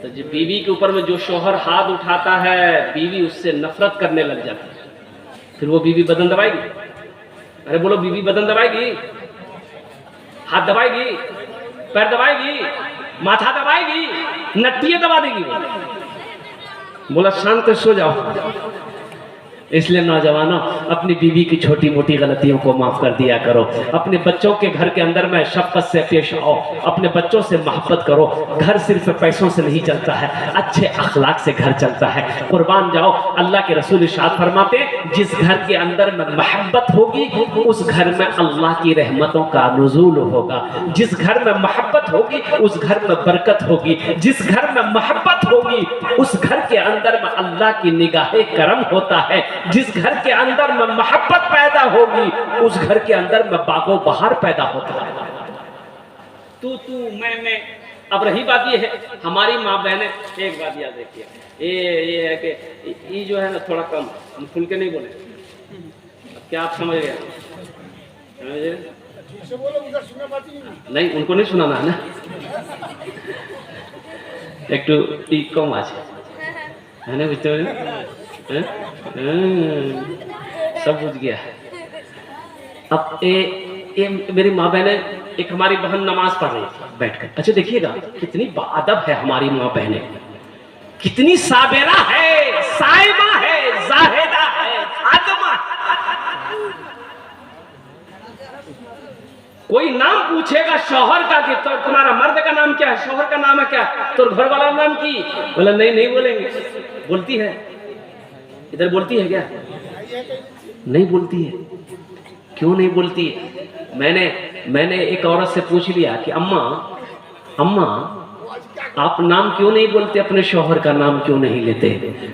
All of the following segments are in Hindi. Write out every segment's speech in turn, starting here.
तो जो बीवी के ऊपर में जो शोहर हाथ उठाता है, बीवी उससे नफरत करने लग जाती है। फिर वो बीवी बदन दबाएगी? अरे बोलो, बीवी बदन दबाएगी? हाथ दबाएगी? पैर दबाएगी? माथा दबाएगी? नट्टियां दबा देगी? बोला शांत सो जाओ। इसलिए नौजवानों, अपनी बीवी की छोटी मोटी गलतियों को माफ कर दिया करो। अपने बच्चों के घर के अंदर में शफकत से पेश आओ, अपने बच्चों से मोहब्बत करो। घर सिर्फ पैसों से नहीं चलता है, अच्छे अखलाक से घर चलता है। कुर्बान जाओ, अल्लाह के रसूल इरशाद फरमाते, जिस घर के अंदर में मोहब्बत होगी उस घर में अल्लाह की रहमतों का नुज़ूल होगा। जिस घर में मोहब्बत होगी उस घर में बरकत होगी। जिस घर में मोहब्बत होगी उस घर के अंदर में अल्लाह की निगाहे करम होता है। जिस घर के अंदर में मोहब्बत पैदा होगी उस घर के अंदर में बागो बहार पैदा होता है। तू मैं। अब रही बात ये है, हमारी माँ बहनें, एक बात याद रखिए, ये है कि ये जो है ना थोड़ा कम, हम खुल के नहीं बोले। क्या आप समझ गए? नहीं, उनको नहीं सुनाना है ना। एक तो कम आज है ना, बुझते हो? सब बुझ गया। अब ये मेरी माँ बहने, एक हमारी बहन नमाज पढ़ रही थी बैठकर। अच्छा देखिएगा कितनी बाअदब है हमारी माँ बहने, कितनी साबिरा है, साइबा है, जाहिदा है, फातिमा। कोई नाम पूछेगा शौहर का कि तो तुम्हारा मर्द का नाम क्या है, शौहर का नाम है क्या, तो घर वाला नाम की, बोला नहीं बोलेंगे। बोलती है? इधर बोलती है क्या? नहीं बोलती है। क्यों नहीं बोलती है? मैंने एक औरत से पूछ लिया कि अम्मा आप नाम क्यों नहीं बोलते, अपने शौहर का नाम क्यों नहीं लेते,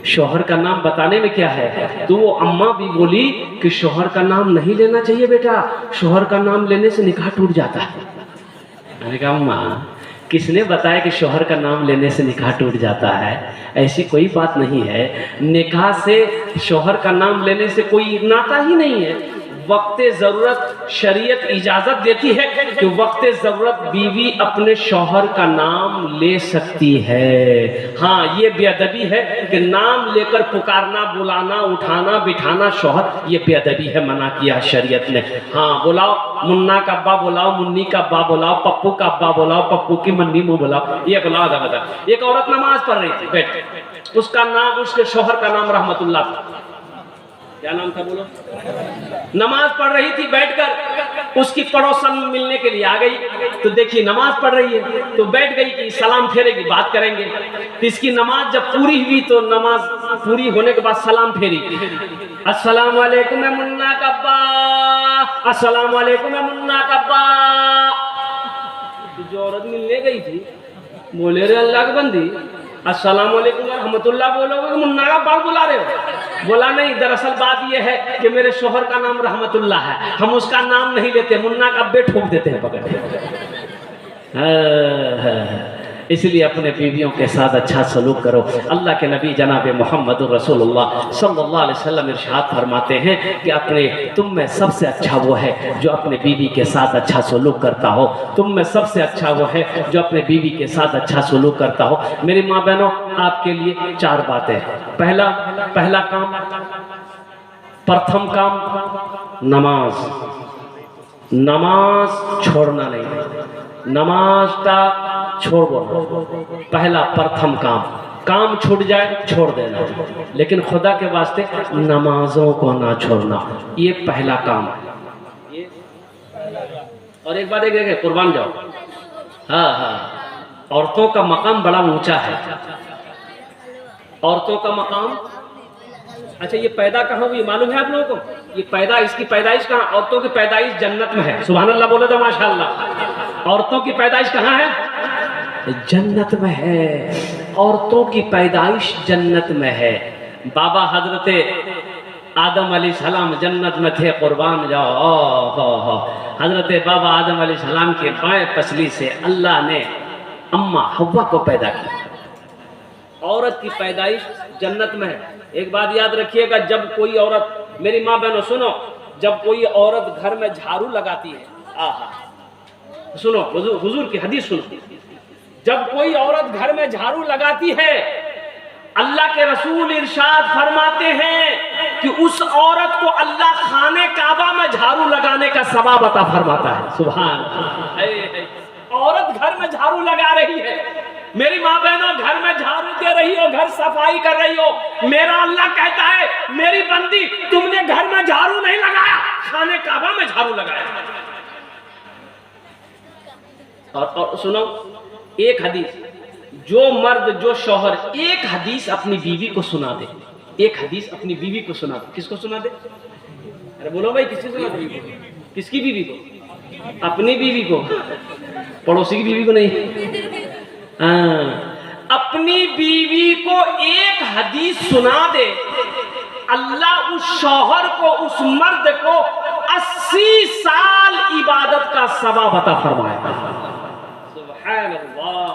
शौहर का नाम बताने में क्या है? तो वो अम्मा भी बोली कि शौहर का नाम नहीं लेना चाहिए बेटा, शौहर का नाम लेने से निकाह टूट जाता है। मैंने कहा अम्मा, किसने बताया कि शौहर का नाम लेने से निकाह टूट जाता है? ऐसी कोई बात नहीं है। निकाह से शौहर का नाम लेने से कोई नाता ही नहीं है। वक्ते ज़रूरत शरीयत इजाज़त देती है कि वक्ते ज़रूरत बीवी अपने शौहर का नाम ले सकती है। हाँ, ये बेअदबी है कि नाम लेकर पुकारना, बुलाना, उठाना, बिठाना शौहर, ये बेअदबी है, मना किया शरीयत ने। हाँ, बुलाओ, मुन्ना का अब्बा बुलाओ, मुन्नी का अब्बा बुलाओ, पप्पू का अब्बा बुलाओ, पप्पू की मन्नी मुँह बुलाओ, ये बुलाओ दादा। एक औरत नमाज पढ़ रही थी बैठ, उसका नाम, उसके शौहर का नाम रहमतुल्लाह था। क्या नाम था बोलो? नमाज पढ़ रही थी बैठकर, उसकी पड़ोसन मिलने के लिए आ गई। तो देखिए नमाज पढ़ रही है तो बैठ गई कि सलाम फेरेगी, बात करेंगे। तो इसकी नमाज जब पूरी हुई तो नमाज पूरी होने के बाद सलाम फेरी। अस्सलाम वालेकुम मुन्ना का अब्बा, अस्सलाम वालेकुम मुन्ना का अब्बा। जो औरत मिलने गई थी बोले, रे अल्लाह की बंदी, अस्सलाम वालेकुम रहमतुल्लाह बोलोगे, मुन्ना का अब्बा बुला रहे हो? बोला नहीं, दरअसल बात यह है कि मेरे शौहर का नाम रहमतुल्लाह है, हम उसका नाम नहीं लेते, मुन्ना का अब्बे ठोक देते हैं पकड़ के। इसलिए अपने बीवियों के साथ अच्छा सलूक करो। अल्लाह के नबी जनाब मोहम्मद रसूलुल्लाह सल्लल्लाहु अलैहि वसल्लम इरशाद फरमाते हैं कि अपने तुम में सबसे अच्छा वो है जो अपने बीवी के साथ अच्छा सलूक करता हो। तुम में सबसे अच्छा वो है जो अपने बीवी के साथ अच्छा सलूक करता हो। मेरी माँ बहनों, आपके लिए 4 बातें। पहला काम, प्रथम काम, नमाज छोड़ना नहीं। नमाज का छोड़ दो, पहला प्रथम काम छूट जाए छोड़ देना, लेकिन खुदा के वास्ते नमाजों को ना छोड़ना, ये पहला काम। ये और एक बात है, कुर्बान जाओ, हाँ, औरतों का मकाम बड़ा ऊंचा है। औरतों का मकाम, अच्छा ये पैदा कहाँ हुई मालूम है आप लोगों को? ये इसकी पैदाइश कहाँ? औरतों की पैदाइश जन्नत में है। सुभान अल्लाह बोलो तो माशाअल्लाह। औरतों की पैदाइश कहाँ है? जन्नत में है। औरतों की पैदाइश जन्नत में है। बाबा हजरते आदम अलैहिस्सलाम जन्नत में थे, कुर्बान जाओ। हजरते बाबा आदम अलैहिस्सलाम के बाएं पसली से अल्लाह ने अम्मा हव्वा को पैदा किया। औरत की पैदाइश जन्नत में है। एक बात याद रखिएगा, जब कोई औरत, मेरी माँ बहनों सुनो, जब कोई औरत घर में झाड़ू लगाती है, आहा, सुनो हुजूर की हदीस सुनो, जब कोई औरत घर में झाड़ू लगाती है, अल्लाह के रसूल इरशाद फरमाते हैं कि उस औरत को अल्लाह खाने काबा में झाड़ू लगाने का सवाब अता फरमाता है। सुभान अल्लाह। औरत घर में झाड़ू लगा रही है, मेरी माँ बहनों घर में झाड़ू दे रही हो, घर सफाई कर रही हो, मेरा अल्लाह कहता है मेरी बंदी तुमने घर में झाड़ू नहीं लगाया, खाने काबा में झाड़ू लगाया। और सुनो एक हदीस, जो मर्द जो शौहर एक हदीस अपनी बीवी को सुना दे, एक हदीस अपनी बीवी को सुना दे, किसको सुना दे? अरे बोलो भाई, किसको सुना दे? किसकी बीवी को? अपनी बीवी को, पड़ोसी की बीवी को नहीं। अपनी बीवी को एक हदीस सुना दे, अल्लाह उस शौहर को, उस मर्द को 80 साल इबादत का सवाब अता फरमाएगा। सुभान अल्लाह,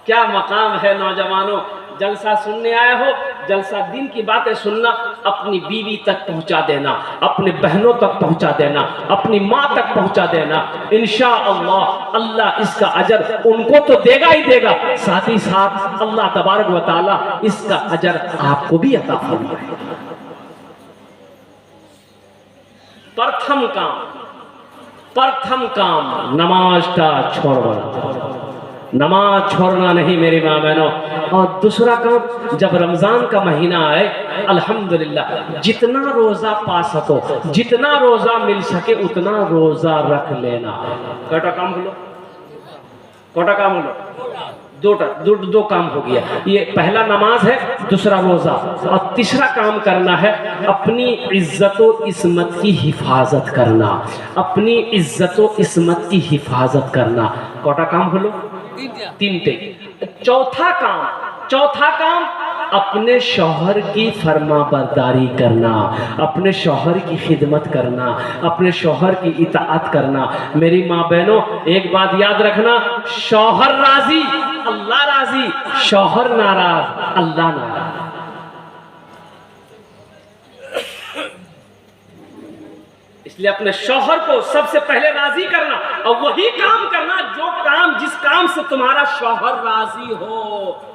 क्या मकाम है नौजवानों। जलसा सुनने आए हो, जलसा दिन की बातें सुनना, अपनी बीवी तक पहुंचा देना, अपने बहनों तक पहुंचा देना, अपनी माँ तक पहुंचा देना। इंशाअल्लाह अल्लाह इसका अजर उनको तो देगा ही देगा, साथ ही साथ अल्लाह तबारक व तआला इसका अजर आपको भी अता फरमाएगा। प्रथम काम नमाज का छोड़ना, नमाज छोड़ना नहीं मेरी माँ बहनों। और दूसरा काम, जब रमजान का महीना आए, अल्हम्दुलिल्लाह जितना रोजा पा सको, जितना रोजा मिल सके उतना रोजा रख लेना। कोटा काम बोलो, कोटा काम बोलो, दो काम हो गया। ये पहला नमाज है, दूसरा रोजा, और तीसरा काम करना है अपनी इज्जत व इस्मत की हिफाजत करना, अपनी इज्जत व इस्मत की हिफाजत करना। कोटा काम बोलो, तीन टे। चौथा काम अपने शौहर की फरमाबरदारी करना, अपने शौहर की खिदमत करना, अपने शौहर की इताअत करना। मेरी माँ बहनों एक बात याद रखना, शौहर राजी अल्लाह राजी, शौहर नाराज अल्लाह नाराज। इसलिए अपने शौहर को सबसे पहले राजी करना, और वही काम करना जो काम, जिस काम से तुम्हारा शौहर राजी हो।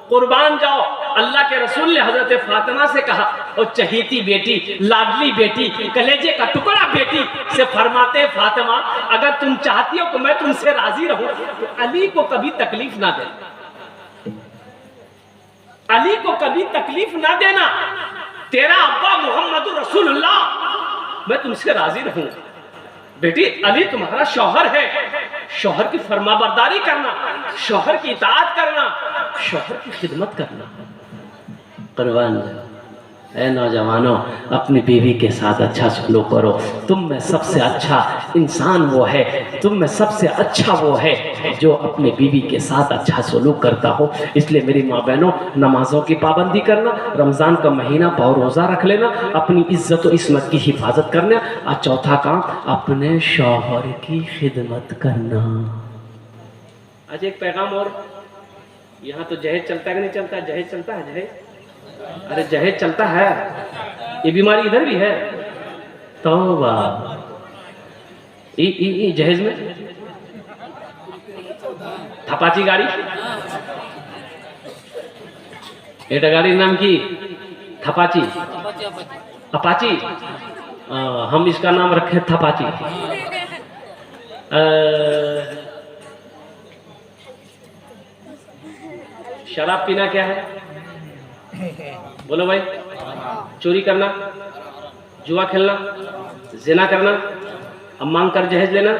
कुर्बान जाओ। अल्लाह के रसूल ने हजरत फातिमा से कहा, और चहीती बेटी, लाडली बेटी, कलेजे का टुकड़ा बेटी से फरमाते, फातिमा अगर तुम चाहती हो कि मैं तुमसे राजी रहूं तो अली को कभी तकलीफ ना देना, अली को कभी तकलीफ ना देना। तेरा अब्बा मोहम्मद रसूलुल्लाह, मैं तुमसे राजी रहूंगा। बेटी अली तुम्हारा शौहर है, शौहर की फरमाबरदारी करना, शौहर की इताअत करना, शौहर की खिदमत करना। कुर्बान जाओ। ऐ नौजवानों, अपनी बीवी के साथ अच्छा सलूक करो। तुम में सबसे अच्छा इंसान वो है, तुम में सबसे अच्छा वो है जो अपनी बीवी के साथ अच्छा सलूक करता हो। इसलिए मेरी माँ बहनों, नमाजों की पाबंदी करना, रमज़ान का महीना पाव रोज़ा रख लेना, अपनी इज्जत और इस्मत की हिफाजत करना, और चौथा काम अपने शौहर की खिदमत करना। आज एक पैगाम और, यहाँ तो जहेज चलता है कि नहीं चलता? जहेज चलता है, जहेज, अरे जहेज चलता है, ये बीमारी इधर भी है। तौबा, जहेज में थपाची गाड़ी, एटा गाड़ी नाम की थपाची, अपाची, हम इसका नाम रखे थपाची। शराब पीना क्या है? बोलो भाई, चोरी करना, जुआ खेलना, जिना करना, अब मांग कर जहेज लेना।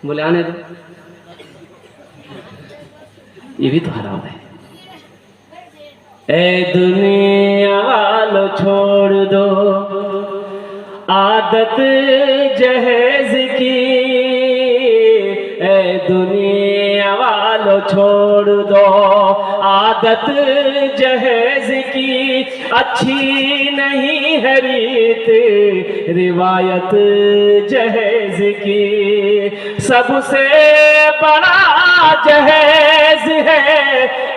बोले आने दो, ये भी तो हराम है। ए दुनिया वालों छोड़ दो आदत जहेज की, ए दुनिया वालों छोड़ दो आदत जहेज की, अच्छी नहीं है रीत रिवायत जहेज की, सबसे बड़ा जहेज है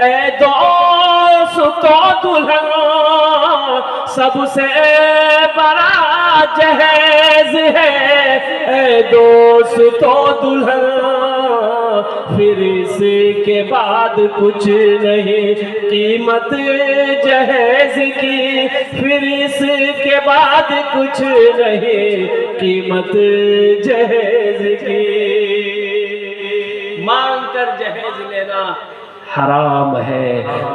ए दोस्तों दुल्हन, सबसे बड़ा जहेज है ए दोस्तों दुल्हन, फिर इसके बाद कुछ नहीं कीमत जहेज की, फिर इसके बाद कुछ नहीं कीमत जहेज की। मांग कर जहेज लेना हराम है,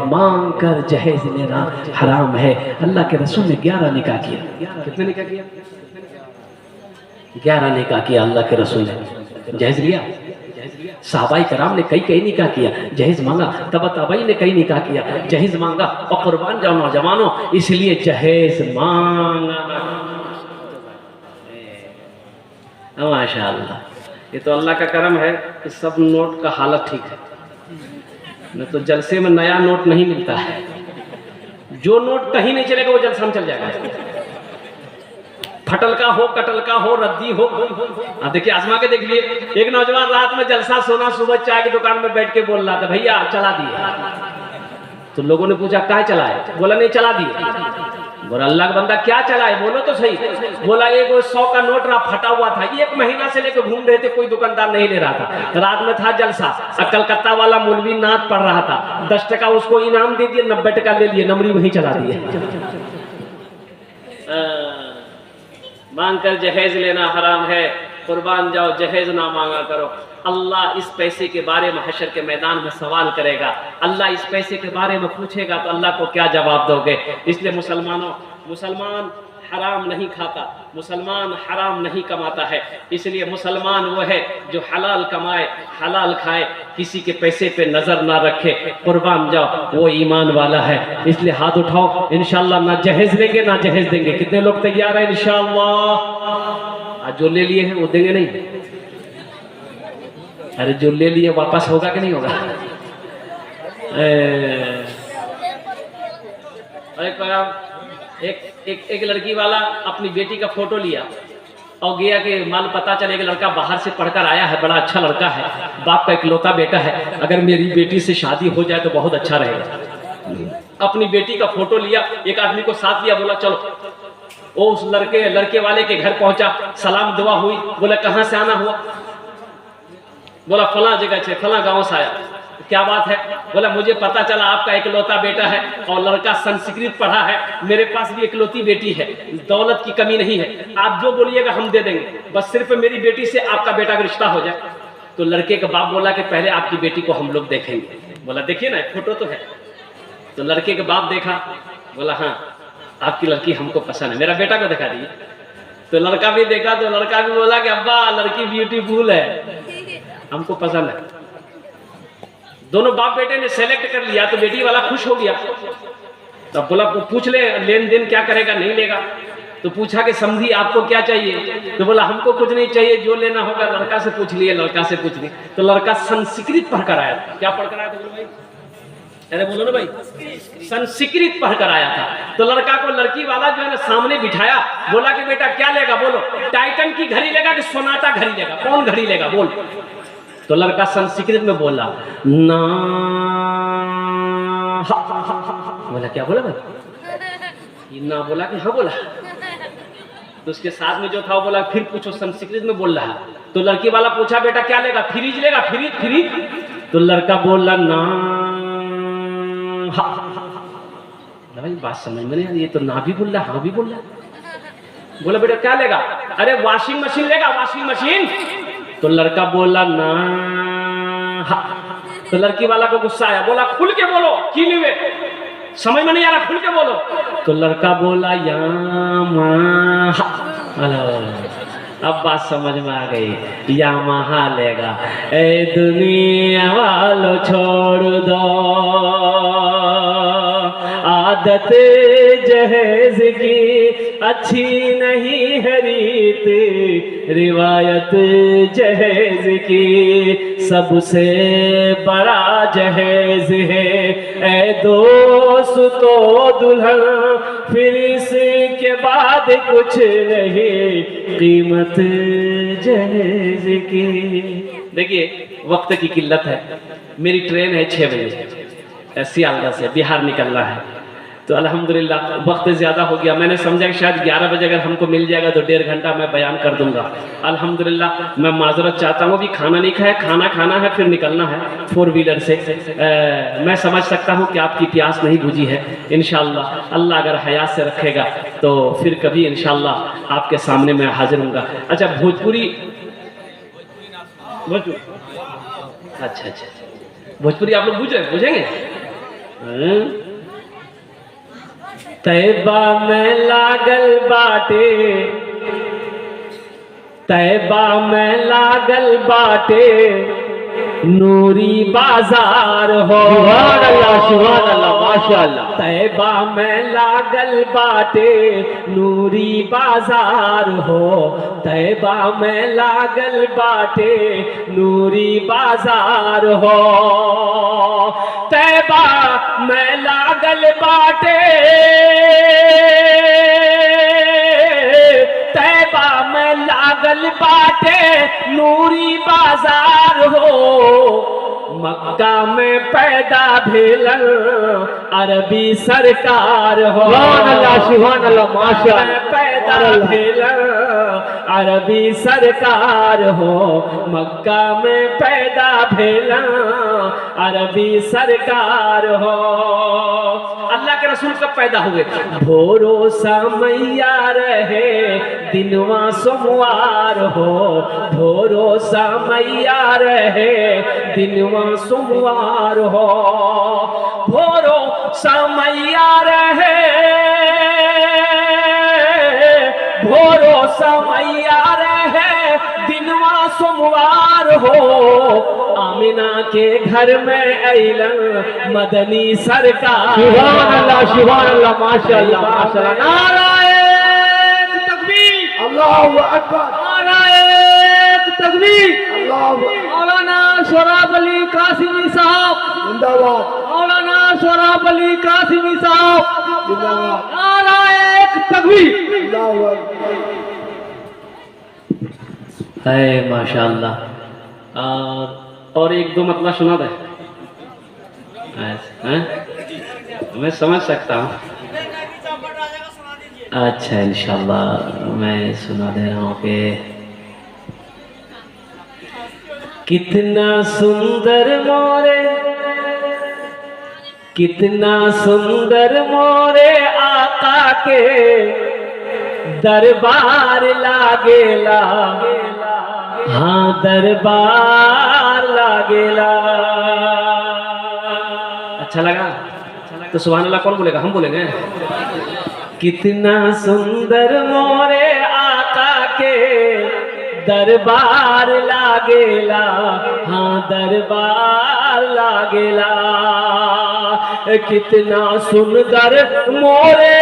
मांग कर जहेज लेना हराम है। अल्लाह के रसूल ने 11 निकाह किया। कितने निकाह किया? 11 निकाह किया अल्लाह के रसूल ने। जहेज लिया? सहाबाई कराम ने कई निकाह किया, जहेज मांगा। तब तबई ने कई निकाह किया, जहेज मांगा। और कुर्बान जाओ नौजवानों, इसलिए जहेज मांगा। माशाअल्लाह, ये तो अल्लाह का करम है कि सब नोट का हालत ठीक है, न तो जलसे में नया नोट नहीं मिलता है। जो नोट कहीं नहीं चलेगा वो जलसा में चल जाएगा। फटल का हो, कटल का हो, रद्दी हो। अब देखिए, आजमा के देख लिए। एक नौजवान रात में जलसा सोना, सुबह चाय की दुकान में बैठ के बोल रहा था, भैया चला दिए। तो लोगों ने पूछा क्या चलाए? बोला नहीं चला दिए। बोला अल्लाह का बंदा क्या चलाए, बोलो तो सही। बोला एक 100 का नोट रहा, फटा हुआ था, 1 महीना से लेकर घूम रहे थे, कोई दुकानदार नहीं ले रहा था। रात में था जलसा, कलकत्ता वाला मौलवी नात पढ़ रहा था, 10 टका उसको इनाम दे दिए, 90 टका ले लिए, नमरी वहीं चला दिए। मांग कर जहेज लेना हराम है। कुर्बान जाओ, जहेज ना मांगा करो। अल्लाह इस पैसे के बारे में हशर के मैदान में सवाल करेगा। अल्लाह इस पैसे के बारे में पूछेगा तो अल्लाह को क्या जवाब दोगे? इसलिए मुसलमानों, मुसलमान हराम नहीं खाता, मुसलमान हराम नहीं कमाता है। इसलिए मुसलमान वो है जो हलाल कमाए, हलाल खाए, किसी के पैसे पे नजर ना रखे। कुर्बान जाओ, वो ईमान वाला है। इसलिए हाथ उठाओ, इंशाअल्लाह ना जहेज लेंगे ना जहेज देंगे। कितने लोग तैयार हैं इंशाअल्लाह? आज जो ले लिए हैं वो देंगे नहीं? अरे जो ले लिए वापस होगा कि नहीं होगा? एक लड़की वाला अपनी बेटी का फोटो लिया और गया कि माल पता चले कि लड़का बाहर से पढ़कर आया है, बड़ा अच्छा लड़का है, बाप का इकलौता बेटा है, अगर मेरी बेटी से शादी हो जाए तो बहुत अच्छा रहेगा। अपनी बेटी का फोटो लिया, एक आदमी को साथ लिया, बोला चलो। वो उस लड़के वाले के घर पहुंचा, सलाम दुआ हुई। बोला कहाँ से आना हुआ? बोला फला जगह से, फला गांव से आया। क्या बात है? बोला मुझे पता चला आपका इकलौता बेटा है और लड़का संस्कृत पढ़ा है, मेरे पास भी इकलौती बेटी है, दौलत की कमी नहीं है, आप जो बोलिएगा हम दे देंगे, बस सिर्फ मेरी बेटी से आपका बेटा का रिश्ता हो जाए। तो लड़के का बाप बोला कि पहले आपकी बेटी को हम लोग देखेंगे। बोला देखिए ना, फोटो तो है। तो लड़के का बाप देखा, बोला हाँ आपकी लड़की हमको पसंद है, मेरा बेटा को दिखा दीजिए। तो लड़का भी देखा, तो लड़का भी बोला कि अब्बा लड़की ब्यूटीफुल है, हमको पसंद है। दोनों बाप बेटे ने सेलेक्ट कर लिया, तो बेटी वाला खुश हो गया। तब बोला पूछ ले लेन देन क्या करेगा, नहीं लेगा। तो पूछा कि समझी आपको क्या चाहिए? तो बोला हमको कुछ नहीं चाहिए, जो लेना होगा लड़का से पूछ लिए, लड़का से पूछ लिए। तो लड़का संस्कृत पढ़कर आया था। क्या पढ़कर आया था बोलो भाई? अरे बोलो ना भाई, संस्कृत पढ़कर आया था। तो लड़का को लड़की वाला जो है ना सामने बिठाया, बोला कि बेटा क्या लेगा बोलो, टाइटन की घड़ी लेगा कि सोनाटा घड़ी लेगा, कौन घड़ी लेगा बोल। तो लड़का संस्कृत में बोला ना। बोला क्या बोला भाई? ना बोला कि हाँ बोला। तो उसके साथ में जो था वो बोला फिर पूछो, संस्कृत में बोल रहा है। तो लड़की वाला पूछा बेटा क्या लेगा? फ्रिज लेगा? फ्रिज। तो लड़का बोला ना। भाई बात समझ में नहीं आ रही, ये तो ना भी बोल रहा हाँ भी बोल रहा। बोला बेटा क्या लेगा? अरे वॉशिंग मशीन लेगा, वॉशिंग मशीन। तो लड़का बोला ना। तो लड़की वाला को गुस्सा आया, बोला खुल के बोलो की लिवे, समझ में नहीं आ रहा, खुल के बोलो। तो लड़का बोला या अब बात समझ में आ गई, यामाहा लेगा। ए दुनिया वालों छोड़ दो आदत जहेज की, अच्छी नहीं है रीत रिवायत जहेज की, सबसे बड़ा जहेज है ए दोस्त तो दुल्हन, फिर इसके बाद कुछ नहीं कीमत जहेज की। देखिए वक्त की किल्लत है, मेरी ट्रेन है 6 बजे सियालदह से बिहार निकलना है। तो अल्हम्दुलिल्लाह वक्त ज़्यादा हो गया, मैंने समझा कि शायद 11 बजे अगर हमको मिल जाएगा तो 1.5 घंटा मैं बयान कर दूंगा। अल्हम्दुलिल्लाह मैं माजरत चाहता हूँ, अभी खाना नहीं खाया, खाना खाना है फिर निकलना है 4 व्हीलर से। मैं समझ सकता हूँ कि आपकी प्यास नहीं बुझी है। इंशाअल्लाह अल्लाह अगर हयात से रखेगा तो फिर कभी इंशाअल्लाह आपके सामने मैं हाजिर हूँगा। अच्छा भोजपुरी, अच्छा अच्छा भोजपुरी आप लोग बुझेंगे? तैबा में लागल बाटे, तैबा में लागल बाटे नूरी बाजार हो। सुभान अल्लाह माशाअल्लाह। तैबा में लागल बाटे नूरी बाजार हो, तैबा में लागल बाटे नूरी बाजार हो, तैबा में लागल बाटे, तैबा में लागल बाटे नूरी बाजार हो, मक्का में पैदा भेलन अरबी सरकार हो। सुभान अल्लाह माशाअल्लाह। पैदा भेलन अरबी सरकार हो, मक्का में पैदा भेलन अरबी सरकार हो। अल्लाह के रसूल कब पैदा हुए? भोरो समैया रहे दिनवा सोमवार हो, भोरो समैया रहे दिनवा सोमवार हो, भोरो समैया रहे, भोरो समैया रहे दिनवा सोमवार हो, आमिना के घर में अइलन मदनी सरकार। सुभान अल्लाह माशाअल्लाह माशाअल्लाह। नाराए तकबीर, अल्लाहु अकबर, नाराए तकबीर, अल्लाहु। मौलाना शराफ अली कासिमी साहब जिंदाबाद, मौलाना शराफ अली कासिमी साहब जिंदाबाद, नाराए तकबीर, अल्लाहु अकबर। है माशाअल्लाह। और एक दो मतलब सुना दे, मैं समझ सकता हूँ। अच्छा इंशाल्लाह मैं सुना दे रहा हूँ कि कितना सुंदर मोरे, कितना सुंदर मोरे आका के दरबार लागेला, हाँ दरबार लागेला। अच्छा लगा? तो सुभान अल्लाह कौन बोलेगा? हम बोलेंगे। कितना सुंदर मोरे आका के दरबार लागेला, हाँ दरबार लागेला। कितना सुंदर मोरे,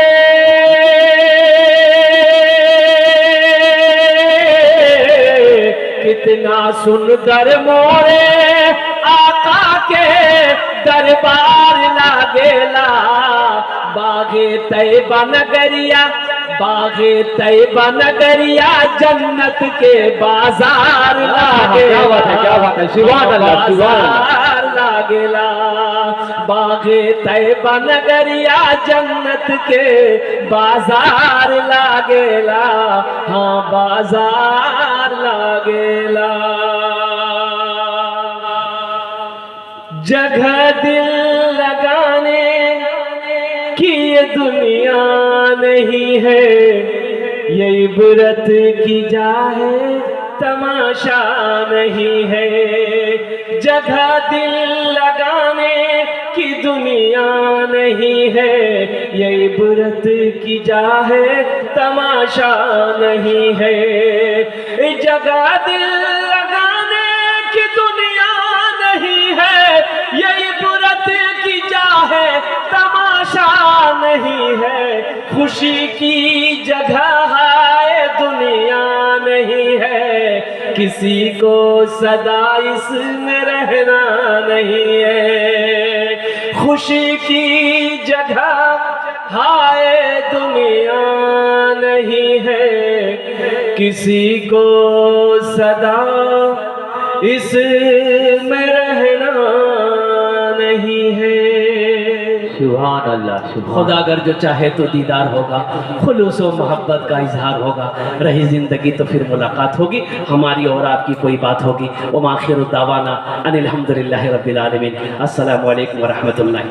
कितना सुंदर मोरे आका के दरबार लागेला। बागे तैबा नगरिया, बागे तैबा नगरिया जन्नत के बाजार लागेला। क्या बात है, सुभान अल्लाह सुभान अल्लाह लागेला। बागे तैबा नगरिया जन्नत के बाजार लागेला, हाँ बाजार लागेला। जगह दिल लगाने की ये दुनिया नहीं है, ये इबरत की जा है तमाशा नहीं है। जगह दिल लगाने की दुनिया नहीं है, ये इबरत की जा है तमाशा नहीं है। जगह दिल लगाने की दुनिया नहीं है, ये इबरत की जा है तमाशा नहीं है। खुशी की जगह है दुनिया नहीं है, किसी को सदा इसमें रहना नहीं है। खुशी की जगह है दुनिया नहीं है, किसी को सदा इसमें रहना नहीं है। सुभान अल्लाह सुभान। खुदा अगर जो चाहे तो दीदार होगा, खुलूस व मोहब्बत का इजहार होगा, रही ज़िंदगी तो फिर मुलाकात होगी, हमारी और आपकी कोई बात होगी। व आखिर दावाना अनिल हम्दुलिल्लाहि रब्बिल आलमीन। अस्सलामु अलैकुम व रहमतुल्लाहि।